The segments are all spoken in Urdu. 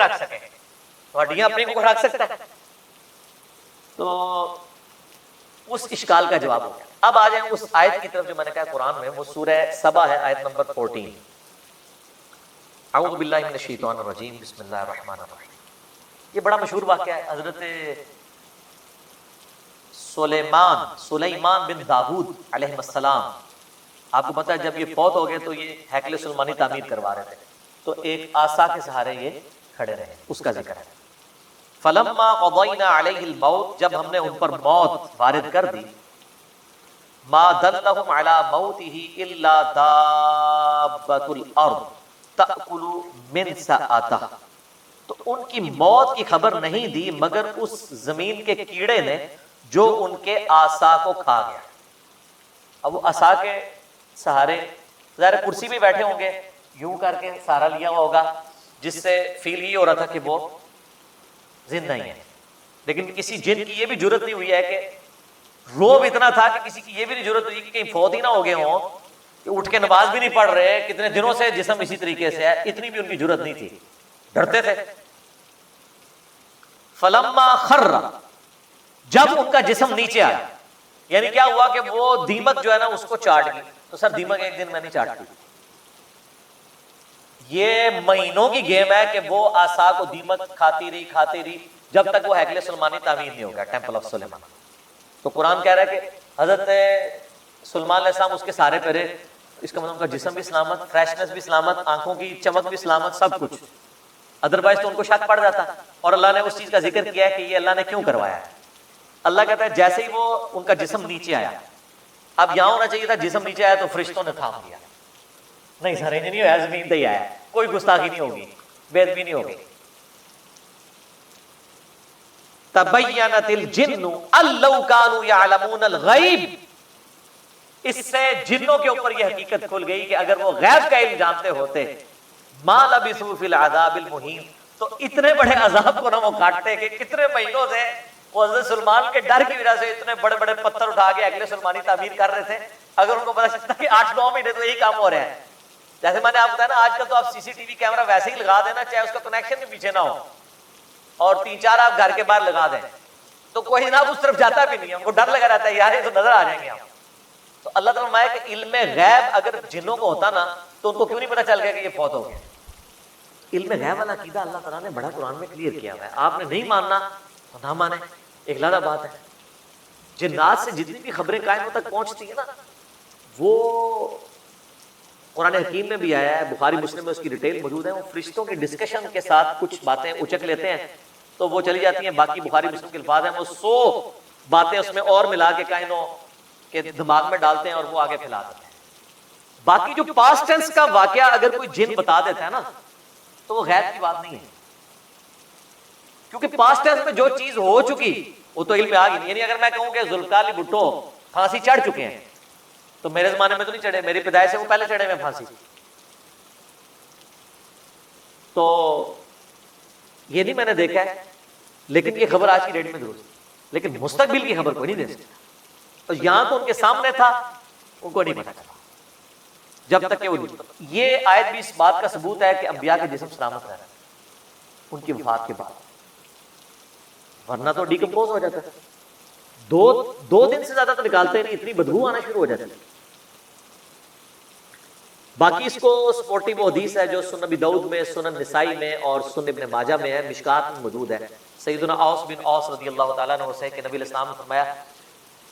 رکھ سکیں تو ہڈیاں اپنے کو رکھ سکتا ہے. تو اس اشکال کا جواب ہو گیا. اب آ جائیں اس آیت کی طرف جو میں نے کہا قرآن میں، وہ سورہ سبا ہے، آیت نمبر 14. اعوذ باللہ من الشیطان الرجیم، بسم اللہ الرحمن الرحیم. یہ بڑا مشہور واقعہ ہے. حضرت سلیمان بن داؤد علیہ السلام، آپ کو پتا ہے جب یہ فوت ہو گئے تو یہ ہیکل سلیمانی تعمیر کروا رہے تھے، تو ایک عصا کے سہارے یہ کھڑے رہے. اس کا ذکر ہے. فلما قضینا علیہ الموت، جب ہم نے ان پر موت وارد کر دی، ما دلهم علی موتہ الا دابۃ الارض تأکل من سأتہ، تو ان کی موت کی خبر نہیں دی مگر اس زمین کے کیڑے نے جو ان کے عصا کو کھا گیا. اب وہ عصا کے سہارے ظاہر کرسی پہ بیٹھے ہوں گے، یوں کر کے سہارا لیا ہوا ہوگا، جس سے فیل یہ ہو رہا تھا کہ وہ زندہ ہی ہے. لیکن کسی جن کی یہ بھی جرت نہیں ہوئی ہے کہ روب اتنا تھا کہ کسی کی یہ بھی نہیں جرت ہوئی کہ کہیں فوت ہی نہ ہو گئے ہوں کہ اٹھ کے نماز بھی نہیں پڑھ رہے، کتنے دنوں سے جسم اسی طریقے سے ہے، اتنی بھی ان کی جرت نہیں تھی، ڈرتے تھے. فلما خر، جب ان کا جسم نیچے آیا، یعنی کیا ہوا کہ وہ دیمک جو ہے نا اس کو چاٹ گئی. تو سر دیمک ایک دن میں نہیں چاٹتی، یہ مہینوں کی گیم ہے کہ وہ عصا کو دیمک کھاتی رہی جب تک وہ ہیکل سلیمانی تعمیر نہیں ہوگا، ٹیمپل آف سلیمان. تو قرآن کہہ رہا ہے کہ حضرت سلیمان علیہ السلام اس کے سارے پہ رہے. اس کا مطلب ان کا جسم بھی سلامت، فریشنس بھی سلامت، آنکھوں کی چمک بھی سلامت، سب کچھ. ادروائز تو ان کو شک پڑ جاتا. اور اللہ نے اس چیز کا ذکر کیا ہے کہ یہ اللہ نے کیوں کروایا ہے. اللہ کہتا ہے جیسے ہی وہ ان کا جسم نیچے آیا، اب یہاں ہونا چاہیے تھا جسم نیچے آیا تو فرشتوں نے تھام دیا. نہیں سر یہ نہیں ہوا، زمین پہ ہی آیا، کوئی گستاخی نہیں ہوگی، بے ادبی نہیں ہوگی. تبینت الجن ان لو كانوا يعلمون الغیب، اس سے جنوں کے اوپر یہ حقیقت کھل گئی کہ اگر وہ غیب کا علم جانتے ہوتے، ما لبثوا فی العذاب المہین، تو اتنے بڑے عذاب کو نہ وہ کاٹتے کہ کتنے مہینوں سے وہ حضرت سلمان کے ڈر کی وجہ سے اتنے بڑے بڑے پتھر اٹھا کے اگلے سلمانی تعمیر کر رہے تھے. اگر ان کو پتا چلتا کہ 8-9 مہینے تو یہی کام ہو رہے ہیں. جیسے میں نے آپ بتایا نا، آج کل تو آپ CCTV کیمرہ ویسے ہی لگا دینا، چاہے اس کا کنیکشن بھی پیچھے نہ ہو، اور 3-4 آپ گھر کے باہر لگا دیں تو کوئی جناب اس طرف جاتا بھی نہیں ہے، ہم کو ڈر لگا رہتا ہے یار یہ تو نظر آ جائیں گے ہم. تو اللہ تعالیٰ فرمایا کہ علم غیب اگر جنوں کو ہوتا نا تو ان کو کیوں نہیں پتا چل گیا کہ یہ فوت ہو گیا. علم غیب والا عقیدہ اللہ تعالیٰ نے بڑا قرآن میں کلیئر کیا ہوا ہے. آپ نے نہیں ماننا تو نہ مانے، ایک علیحدہ بات ہے. جنات سے جتنی بھی خبریں قائموں تک پہنچتی ہیں نا، وہ قرآن حکیم میں بھی آیا ہے، بخاری مسلم میں اس کی ڈیٹیل موجود ہے. وہ فرشتوں کے ڈسکشن کے ساتھ کچھ باتیں اچک لیتے ہیں تو وہ چلی جاتی ہیں، باقی بخاری مسلم کے الفاظ ہیں، وہ 100 باتیں اس میں اور ملا کے کائنوں کے دماغ میں ڈالتے ہیں اور وہ آگے پھیلا دیتے ہیں. باقی جو پاسٹ ٹینس کا واقعہ اگر کوئی جن بتا دیتا ہے نا تو وہ غیب کی بات نہیں ہے، کیونکہ پاسٹ ٹینس میں جو چیز ہو چکی وہ تو علم میں آ گئی. یعنی اگر میں کہوں کہ ذوالفقار علی بھٹو پھانسی چڑھ چکے ہیں تو میرے زمانے میں تو نہیں چڑھے، میری پیدائش سے وہ پہلے چڑھے ہوئے پھانسی. تو یہ نہیں میں نے دیکھا ہے، لیکن یہ خبر آج کی ڈیٹ میں درست، لیکن مستقبل کی خبر کوئی نہیں دے سکتا. اور یہاں تو ان کے سامنے تھا، ان کو نہیں پتا چلا جب تک کہ وہ نہیں. یہ آیت بھی اس بات کا ثبوت ہے کہ انبیاء کے جسم سلامت رہے ان کی وفات کے بعد، ورنہ تو ڈیکمپوز ہو جاتا ہے. دو دن سے زیادہ تو نکالتے نہیں، اتنی بدبو آنا شروع ہو جاتی ہے. باقی اس کو سپورٹی وہ حدیث ہے جو سنن ابی داؤد میں، سنن نسائی میں اور سنن ابن ماجہ میں ہے، مشکات میں موجود ہے. سیدنا اوس بن اوس رضی اللہ تعالیٰ عنہ سے کہ نبی علیہ السلام نے فرمایا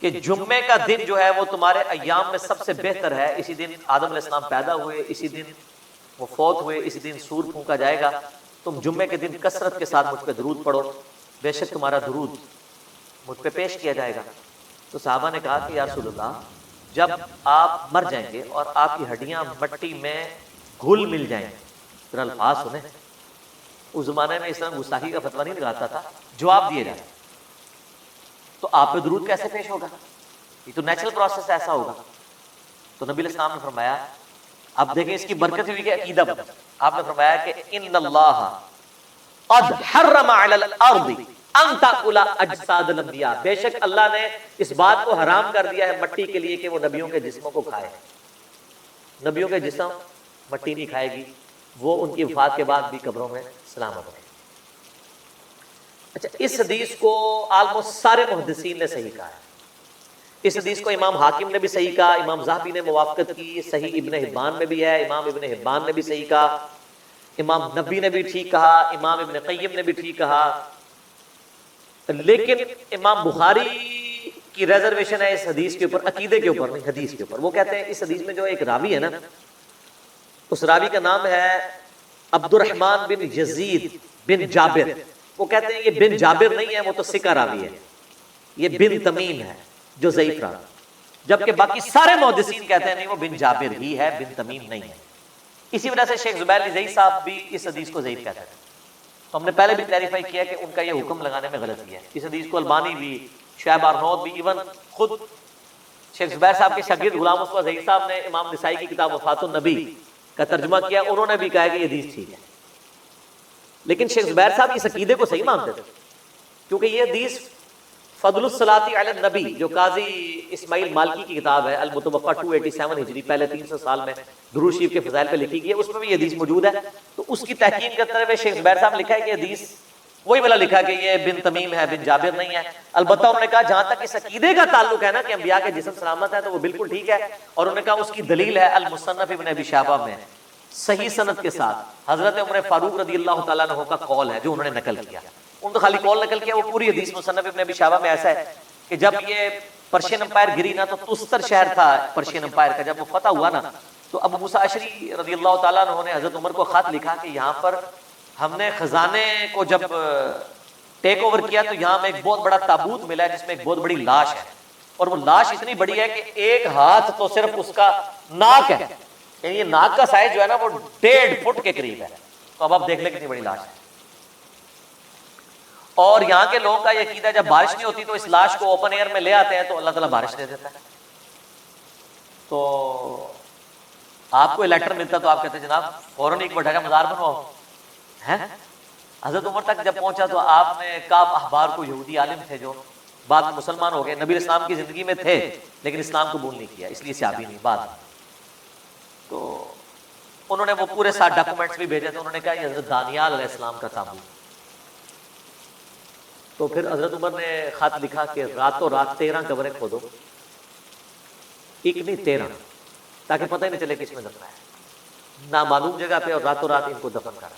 کہ جمعے کا دن جو ہے وہ تمہارے ایام میں سب سے بہتر ہے. اسی دن آدم علیہ السلام پیدا ہوئے، اسی دن وہ فوت ہوئے، اسی دن سور پھونکا جائے گا. تم جمعے کے دن کثرت کے ساتھ مجھ پہ درود پڑھو، بے شک تمہارا درود مجھ پہ پیش کیا جائے گا. تو صحابہ نے کہا کہ یا رسول اللہ، جب آپ مر جائیں گے اور آپ کی ہڈیاں مٹی میں گھل مل جائیں گے، پھر الفاظ سنیں. اس زمانے میں اس طرح گستاخی کا فتویٰ نہیں لگاتا تھا، جواب دیے جاتے. تو آپ پہ درود کیسے پیش ہوگا؟ یہ تو نیچرل پروسیس ایسا ہوگا. تو نبی علیہ السلام نے فرمایا، اب دیکھیں اس کی برکت ہوئی کہ عقیدہ بدل. آپ نے فرمایا کہ ان اللہ قد حرم علی الارض ان تاکل اجساد الانبیاء، بے شک اللہ نے اس بات کو حرام کر دیا ہے مٹی کے لیے کہ وہ نبیوں کے جسموں کو کھائے. نبیوں کے جسم مٹی نہیں کھائے گی، وہ ان کی وفات کے بعد بھی قبروں میں سلامت رہے. اچھا، اس حدیث کو آلموسٹ سارے محدثین نے صحیح کہا ہے. اس حدیث کو امام حاکم نے بھی صحیح کہا، امام ذہبی نے موافقت کی، صحیح ابن حبان میں بھی ہے، امام ابن حبان نے بھی صحیح کہا، امام نبی نے بھی ٹھیک کہا، امام ابن قیم نے بھی ٹھیک کہا. لیکن امام بخاری کی ریزرویشن ہے اس حدیث کے اوپر، عقیدے کے اوپر نہیں، حدیث کے اوپر. وہ کہتے ہیں اس حدیث میں جو ایک راوی ہے نا، اس راوی کا نام ہے عبد الرحمن بن یزید بن جابر. وہ کہتے ہیں یہ بن جابر نہیں ہے، وہ تو ثقہ راوی ہے، یہ بن تمیم ہے جو ضعیف راوی. جبکہ باقی سارے محدثین کہتے ہیں نہیں، وہ بن جابر ہی ہے، بن تمیم نہیں ہے. اسی وجہ سے شیخ زبیر علی زئی صاحب بھی اس حدیث کو ضعیف کہتے ہیں. تو ہم نے پہلے بھی کلیریفائی کیا کہ ان کا یہ حکم لگانے میں غلطی ہے. اس حدیث کو البانی بھی، شعیب آرنوت بھی، ایون خود شیخ زبیر صاحب کے شاگرد غلام مصطفیٰ زئی صاحب نے امام نسائی کی کتاب وفات النبی کا ترجمہ کیا، انہوں نے بھی کہا کہ یہ حدیث ٹھیک ہے. لیکن شیخ زبیر صاحب اس عقیدے کو صحیح مانتے تھے، کیونکہ یہ حدیث فضل الصلاۃ علی النبی جو قاضی اسماعیل مالکی کی کتاب ہے المتوفا 287 ہجری، پہلے 300 سال میں درود شریف کے فضائل پہ لکھی گئی ہے، اس میں بھی یہ حدیث موجود ہے. تو اس کی تحقیق کرتے ہوئے شیخ زبیر صاحب نے لکھا ہے کہ حدیث وہی والا لکھا کہ یہ بن تمیم ہے، بن جابر نہیں ہے. البتہ انہوں نے کہا جہاں تک اس عقیدے کا تعلق ہے نا کہ انبیاء کے جسم سلامت ہے تو وہ بالکل ٹھیک ہے. اور انہوں نے کہا اس کی دلیل ہے المصنف ابن ابی شیبہ میں صحیح سند کے ساتھ حضرت عمر فاروق رضی اللہ تعالیٰ عنہ کا قول ہے جو انہوں نے نقل کیا. ان تو خالی قول نقل کیا، وہ پوری حدیث مصنف ابن ابی شیبہ میں ایسا ہے کہ جب یہ پرشین امپائر گری نا، تو تستر شہر تھا پرشین امپائر کا، جب وہ فتح ہوا نا تو ابو موسیٰ اشعری رضی اللہ تعالیٰ عنہ نے حضرت عمر کو خط لکھا کہ یہاں پر ہم نے خزانے کو جب ٹیک اوور کیا تو یہاں میں ایک بہت بڑا تابوت ملا ہے جس میں ایک بہت بڑی لاش ہے، اور وہ لاش اتنی بڑی ہے کہ ایک ہاتھ تو صرف اس کا ناک ہے، یعنی یہ ناک کا سائز جو ہے نا وہ 1.5 فٹ کے قریب ہے. تو اب آپ دیکھ لیں کتنی بڑی لاش ہے. اور یہاں کے لوگوں کا یہ عقیدہ ہے جب بارش نہیں ہوتی تو اس لاش کو اوپن ایئر میں لے آتے ہیں تو اللہ تعالیٰ بارش دے دیتا ہے. تو آپ کو لیٹر ملتا تو آپ کہتے ہیں جناب فوراً ایک بٹھا کا مزار بنواؤ ہے. حضرت عمر تک جب پہنچا تو آپ نے کعب احبار کو، یہودی عالم تھے جو بعد میں مسلمان ہو گئے، نبی اسلام کی زندگی میں تھے لیکن اسلام قبول نہیں کیا، اس لیے صحابی نہیں بعد میں. تو انہوں نے وہ پورے 7 ڈاکومنٹس بھی بھیجے تھے. انہوں نے کہا یہ حضرت دانیال علیہ السلام کا تابوت. تو پھر حضرت عمر نے خط لکھا کہ راتوں رات 13 قبریں کھودو، ایک نہیں 13، تاکہ پتہ ہی نہیں چلے کس میں دفنا ہے، نامعلوم جگہ پہ، اور راتوں رات ان کو دفن کرا.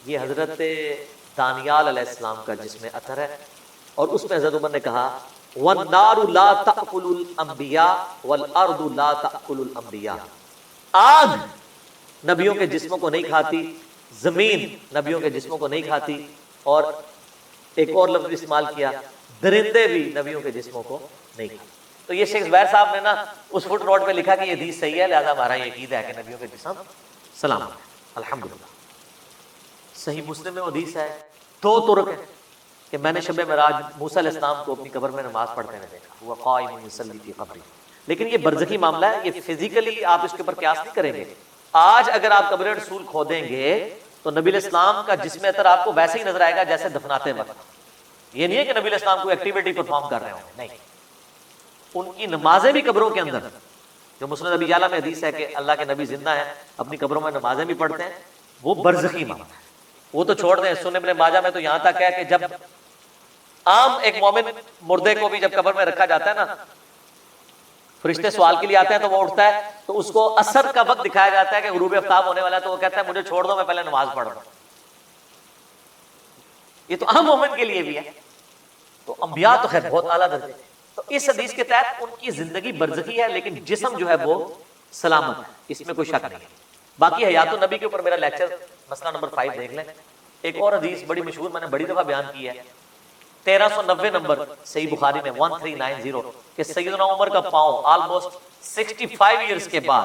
یہ حضرت دانیال علیہ السلام کا جس میں اثر ہے. اور اس میں حضرت عمر نے کہا وَالنَّارُ لَا تَأْكُلُ الْأَنْبِيَاءَ وَالْأَرْضُ لَا تَأْكُلُ الْأَنْبِيَاءَ. آگ نبیوں کے جسموں کو نہیں کھاتی، زمین نبیوں کے جسموں کو نہیں کھاتی، اور ایک اور لفظ استعمال کیا درندے بھی نبیوں کے جسموں کو نہیں کھاتے. تو یہ شیخ زبیر صاحب نے نا اس فٹ نوٹ پہ لکھا کہ یہ حدیث صحیح ہے، لہذا ہمارا یہ عقیدہ ہے کہ نبیوں کے جسم سلامت ہے. الحمدللہ. صحیح مسلم میں حدیث ہے، 2 طرق ہیں کہ میں نے شب معراج موسیٰ علیہ السلام کو اپنی قبر میں نماز پڑھتے ہوئے دیکھا، وہ قائم یصلی فی قبری. لیکن یہ برزخی معاملہ ہے، یہ فزیکلی آپ اس کے اوپر قیاس نہیں کریں گے. آج اگر آپ قبر رسول کھودیں گے تو نبی علیہ السلام کا جسم اطہر آپ کو ویسے ہی نظر آئے گا جیسے دفناتے وقت. یہ نہیں ہے کہ نبی علیہ السلام کوئی ایکٹیویٹی پرفارم کر رہے ہوں، نہیں. ان کی نمازیں بھی قبروں کے اندر، جو مسند ابی یعلا میں حدیث ہے کہ اللہ کے نبی زندہ ہیں، اپنی قبروں میں نمازیں بھی پڑھتے ہیں، وہ برزخی معاملہ ہے. وہ تو چھوڑ دیں، سنن ابن ماجہ میں تو یہاں تک ہے کہ جب عام ایک مومن مردے کو بھی جب قبر میں رکھا جاتا ہے نا، فرشتے سوال کے لیے آتے ہیں تو وہ اٹھتا ہے تو اس کو عصر کا وقت دکھایا جاتا ہے کہ غروب آفتاب ہونے والا ہے، تو وہ کہتا ہے مجھے چھوڑ دو، میں پہلے نماز پڑھ رہا ہوں. یہ تو عام مومن کے لیے بھی ہے. تو انبیاء تو خیر بہت اعلیٰ درجے. تو اس حدیث کے تحت ان کی زندگی برزخی ہے لیکن جسم جو ہے وہ سلامت ہے، اس میں کوئی شک نہیں ہے. باقی حیات النبی کے اوپر میرا لیکچر مسئلہ نمبر 5 دیکھ لیں. ایک اور حدیث بڑی مشہور، میں نے بڑی دفعہ بیان کی ہے، 1390 نمبر صحیح بخاری میں 1390 کہ سیدنا عمر کا پاؤں آلموسٹ 65 ایئرز کے بعد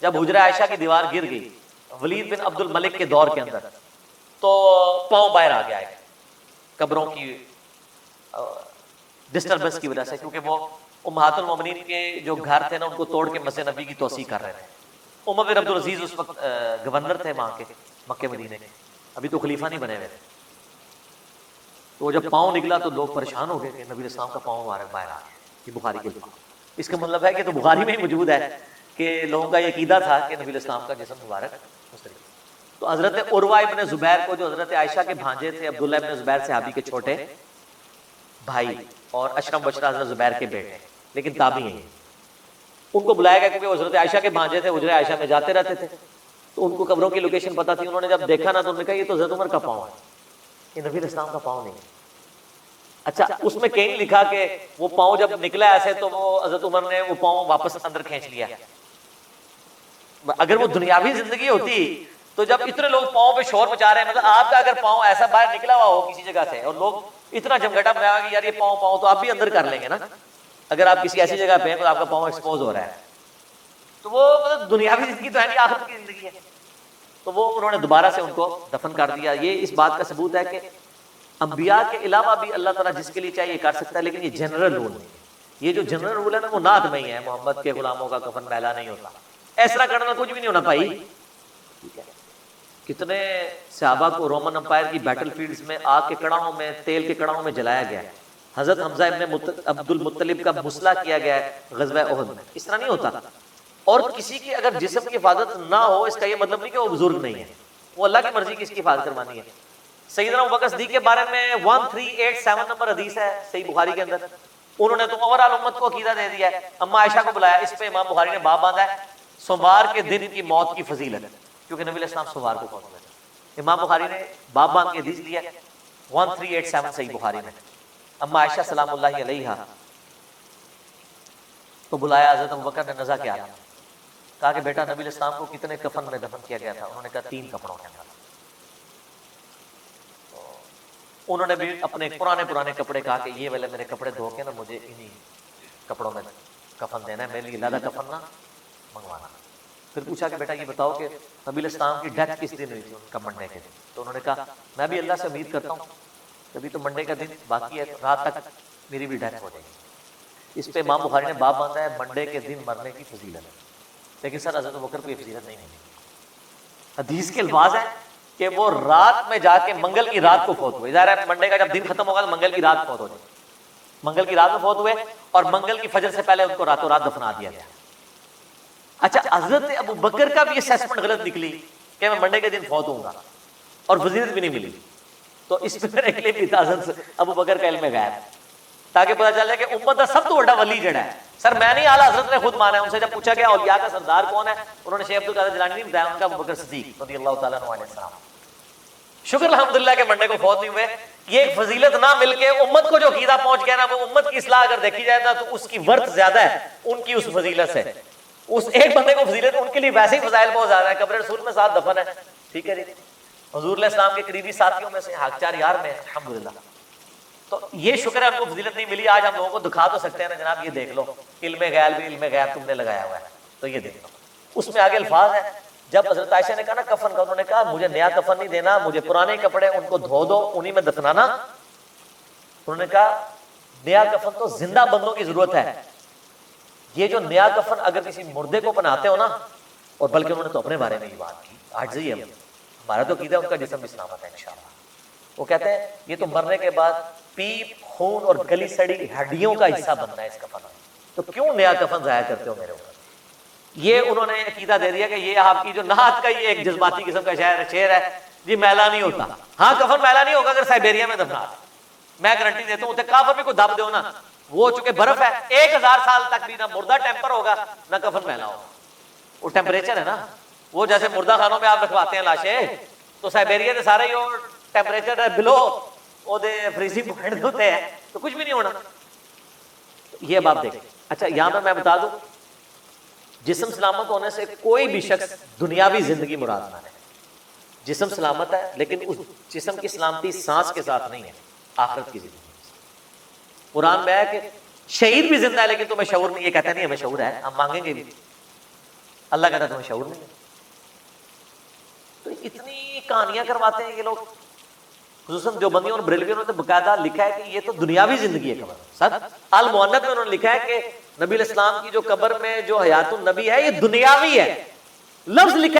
جب حجرہ عائشہ کی دیوار گر گئی ولید بن عبد الملک کے دور کے اندر، تو پاؤں باہر آ گیا ہے قبروں کی ڈسٹربنس کی وجہ سے، کیونکہ وہ امہات المومنین کے جو گھر تھے نا ان کو توڑ کے مسجد نبی کی توسیع کر رہے تھے. عمر بن عبد العزیز اس وقت گورنر تھے وہاں کے مکہ مدینے کے، ابھی تو خلیفہ نہیں بنے ہوئے تھے. تو جب پاؤں نکلا تو لوگ پریشان ہو گئے کہ نبی اسلام کا پاؤں باہر آ گیا. یہ بخاری کے الفاظ. اس کا مطلب ہے کہ تو بخاری میں ہی موجود ہے کہ لوگوں کا یہ عقیدہ تھا کہ نبی اسلام کا جسم مبارک اس طریقے. تو حضرت عروہ ابن زبیر کو، جو حضرت عائشہ کے بھانجے تھے، عبداللہ ابن زبیر صحابی کے چھوٹے بھائی، اور اشرم بشرا حضرت زبیر کے بیٹے، لیکن تابعی ہیں، ان کو بلایا گیا کیونکہ وہ حضرت عائشہ کے بھانجے تھے، حجرہ عائشہ میں جاتے رہتے تھے، تو ان کو قبروں کی لوکیشن پتہ تھی. انہوں نے جب دیکھا نا تو انہوں نے کہا یہ تو حضرت عمر کا پاؤں ہے، یہ نبی علیہ السلام کا پاؤں نہیں ہے. اچھا اس میں کہیں لکھا کہ وہ پاؤں جب نکلا ایسے تو وہ حضرت عمر نے وہ پاؤں واپس اندر کھینچ لیا. اگر وہ دنیاوی زندگی ہوتی تو جب اتنے لوگ پاؤں پہ شور مچا رہے ہیں، مطلب آپ کا اگر پاؤں ایسا باہر نکلا ہوا ہو کسی جگہ سے اور لوگ اتنا جمگٹا بنایا کہ یار یہ پاؤں پاؤں، تو آپ بھی اندر کر لیں گے نا. اگر آپ کسی ایسی جگہ پہ ہیں تو آپ کا پاؤں ایکسپوز ہو رہا ہے، تو وہ مطلب دنیاوی زندگی تو ہے نہیں، آخرت کی زندگی ہے. تو وہ انہوں نے دوبارہ سے ان کو دفن کر دیا. یہ اس بات کا ثبوت ہے کہ انبیاء کے علاوہ بھی اللہ تعالیٰ جس کے لیے چاہیے کر سکتا ہے، لیکن یہ جنرل رول نہیں. یہ جو جنرل رول ہے نا وہ نعت میں ہی ہے، محمد کے غلاموں کا کفن میلا نہیں ہوتا. اس طرح کرنا کچھ بھی نہیں ہونا بھائی. کتنے صحابہ کو رومن امپائر کی بیٹل فیلڈز میں آگ کے کڑاہوں میں، تیل کے کڑاہوں میں جلایا گیا ہے. حضرت حمزہ ابن عبد المطلب کا مسئلہ کیا گیا ہے غزوہ احد میں. اس طرح نہیں ہوتا. اور کسی کی اگر جسم کی حفاظت نہ ہو اس کا یہ مطلب نہیں کہ وہ بزرگ نہیں ہے، وہ اللہ کی مرضی کی اس کی حفاظت کروانی ہے. سیدنا ابوبکر صدیق کے بارے میں 1387 نمبر حدیث ہے صحیح بخاری کے اندر. انہوں نے تو اوورال امت کو عقیدہ دے دیا ہے. اما عائشہ کو بلایا، اس پہ امام بخاری نے باب باندھا ہے سوموار کے دن کی موت کی فضیلت، کیونکہ نبی علیہ السلام سوموار کو فوت ہوئے. امام بخاری نے باب باندھ کے حدیث دیا 1387 صحیح بخاری میں. اما عائشہ سلام اللہ علیہا تو بلایا حضرت ابوبکر نے نزا کے عالم میں، کہا کہ بیٹا نبی علیہ السلام کو کتنے کفن میں دفن کیا گیا تھا؟ انہوں نے کہا 3 کپڑوں کے اندر. انہوں نے بھی اپنے پرانے کپڑے کہا کہ یہ والے میرے کپڑے دھو کے نا مجھے انہی کپڑوں میں کفن دینا ہے، میرے لیے لادہ کفن نہ منگوانا. پھر پوچھا کہ بیٹا یہ بتاؤ کہ نبی علیہ السلام کی ڈیتھ کس دن ہوئی تھی؟ ان کا منڈے کے دن. تو انہوں نے کہا میں بھی اللہ سے امید کرتا ہوں کبھی تو منڈے کا دن باقی ہے، رات تک میری بھی ڈیتھ ہو جائے گی. اس پہ امام بخاری نے باب باندھا ہے منڈے کے دن مرنے کی فضیلت. لیکن سر حضرت ابوبکر کو یہ فضیلت نہیں ملی. حدیث کے الفاظ ہیں کہ وہ رات میں جا کے منگل کی رات کو فوت ہوئے. ظاہر ہے منڈے کا جب دن ختم ہوگا تو منگل کی رات فوت ہو جائے. منگل کی رات میں فوت ہوئے اور منگل کی فجر سے پہلے ان کو راتوں رات دفنا دیا گیا. اچھا حضرت ابوبکر کا بھی اسیسمنٹ غلط نکلی کہ میں منڈے کے دن فوت ہوں گا اور فضیلت بھی نہیں ملی. تو اس پہ میرے لیے بھی حضرت ابوبکر کا علم غیب تاکہ پتہ چلے کہ امت کا سب تو بڑا ولی جڑا ہے. سر میں نہیں، اعلیٰ حضرت نے خود مانا ہے. ان سے جب پوچھا گیا اولیاء کا سردار کون ہے، انہوں نے شیخ عبد القادر جیلانی نہیں بتایا، ان کا ابوبکر صدیق رضی اللہ تعالیٰ عنہ علیہ السلام. شکر الحمدللہ کہ منڈے کو فوت نہیں ہوئے. یہ ایک فضیلت نہ مل کے امت کو جو عقیدہ پہنچ گیا نا، وہ امت کی اصلاح اگر دیکھی جائے نا تو اس کی ورث زیادہ ہے ان کی اس فضیلت سے. اس ایک بندے کو فضیلت، ان کے لیے ویسے ہی فضائل بہت زیادہ ہے. قبر رسول میں 7 دفن ہے، ٹھیک ہے جی. حضور علیہ السلام کے قریبی ساتھیوں میں سے حق 4 یار میں الحمدللہ. تو یہ شکر ہے ان کو فضیلت نہیں ملی. آج ہم لوگوں کو دکھا تو سکتے ہیں نا جناب یہ دیکھ لو علم غیب بھی، علم غیب تم نے لگایا ہوا ہے تو یہ دیکھ لو. اس میں آگے الفاظ ہیں جب حضرت عائشہ نے کہا نا کفن کا، انہوں نے کہا مجھے نیا کفن نہیں دینا، مجھے پرانے کپڑے ان کو دھو دو انہی میں دفنانا. انہوں نے کہا نیا کفن تو زندہ بندوں کی ضرورت ہے. یہ جو نیا کفن اگر کسی مردے کو بناتے ہو نا، اور بلکہ انہوں نے تو اپنے بارے میں یہ بات کی، عاجزی ہے ہمارا تو عقیدہ ان کا جسم بھی سلامت ہے انشاءاللہ. وہ کہتے ہیں یہ تو مرنے کے بعد پیپ، خون اور گلی سڑی ہڈیوں کا حصہ بننا ہے اس کفن میں، تو کیوں نیا کفن ضائع کرتے ہو میرے اوپر. یہ انہوں نے عقیدہ دے دیا کہ یہ آپ کی جو نعت کا یہ ایک جذباتی قسم کا شعر ہے جی میلا نہیں ہوتا. ہاں کفن میلا نہیں ہوگا اگر سائبیریا میں دفنا. میں گارنٹی دیتا ہوں کافر بھی کوئی دب دو نا، وہ چونکہ برف ہے 1000 سال تک بھی نہ مردہ ٹیمپر ہوگا نہ کفن میلا ہوگا. وہ ٹیمپریچر ہے نا، وہ جیسے مردہ خانوں میں آپ رکھواتے ہیں لاشیں، تو سائبیریا کے سارے یہ ٹیمپریچر ہے بلو وہ دے فریزنگ پوائنٹ ہوتے ہیں تو کچھ بھی نہیں ہونا. یہ بات دیکھیں. اچھا یہاں پہ میں بتا دوں جسم سلامت ہونے سے کوئی بھی شخص دنیاوی زندگی مراد نہ ہے. جسم سلامت ہے لیکن اس جسم کی سلامتی سانس کے ساتھ نہیں ہے، آخرت کی زندگی. قرآن میں ہے کہ شعور بھی زندہ ہے لیکن تمہیں شعور نہیں. یہ کہتا نہیں ہمیں شعور ہے، ہم مانگیں گے بھی. اللہ کہتا ہے تمہیں شعور نہیں ہے. تو اتنی کہانیاں کرواتے ہیں یہ لوگ، خصوصاً دیوبندیوں اور بریلویوں نے تو باقاعدہ لکھا ہے کہ یہ تو دنیاوی زندگی ہے قبر. سر المؤنث میں انہوں نے لکھا ہے کہ نبی علیہ السلام کی جو قبر میں جو حیات النبی ہے یہ دنیاوی ہے. لفظ لکھا